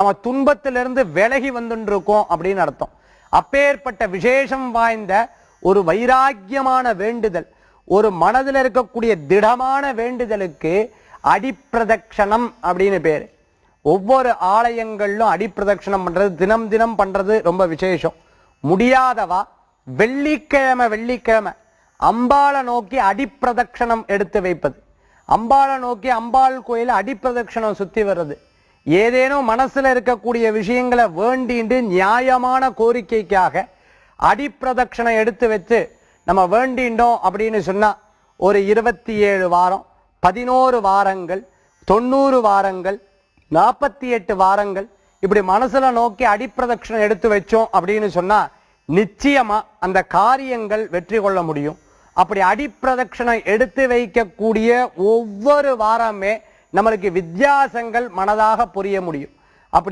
நம்ம துன்பத்திலிருந்து விலகி வந்துட்டு இருக்கோம் அப்படின்னு அர்த்தம். அப்பேற்பட்ட விசேஷம் வாய்ந்த ஒரு வைராக்கியமான வேண்டுதல், ஒரு மனதில் இருக்கக்கூடிய திடமான வேண்டுதலுக்கு அடிப்பிரதட்சணம் அப்படின்னு பேரு. ஒவ்வொரு ஆலயங்களிலும் அடிப்பிரதட்சணம் பண்றது, தினம் தினம் பண்றது ரொம்ப விசேஷம். முடியாதவா வெள்ளிக்கிழமை அம்பாளை நோக்கி அடிப்பிரதட்சணம் எடுத்து வைப்பது, அம்பாளை நோக்கி அம்பாள் கோயில அடிப்பிரதட்சணம் சுத்தி வர்றது, ஏதேனும் மனசுல இருக்கக்கூடிய விஷயங்களை வேண்டிண்டு நியாயமான கோரிக்கைக்காக அடிப்பிரதட்சணம் எடுத்து வச்சு நம்ம வேண்டிண்டோம் அப்படின்னு சொன்னா ஒரு 27 வாரம், 11 வாரங்கள், 90 வாரங்கள், 48 வாரங்கள் இப்படி மனசுல நோக்கி அடிப்பிரதட்சணம் எடுத்து வச்சோம் அப்படின்னு சொன்னா நிச்சயமா அந்த காரியங்கள் வெற்றி கொள்ள முடியும். அப்படி அடிப்பிரதட்சணம் எடுத்து வைக்கக்கூடிய ஒவ்வொரு வாரமே நம்மளுக்கு வித்தியாசங்கள் மனதாக புரிய முடியும்.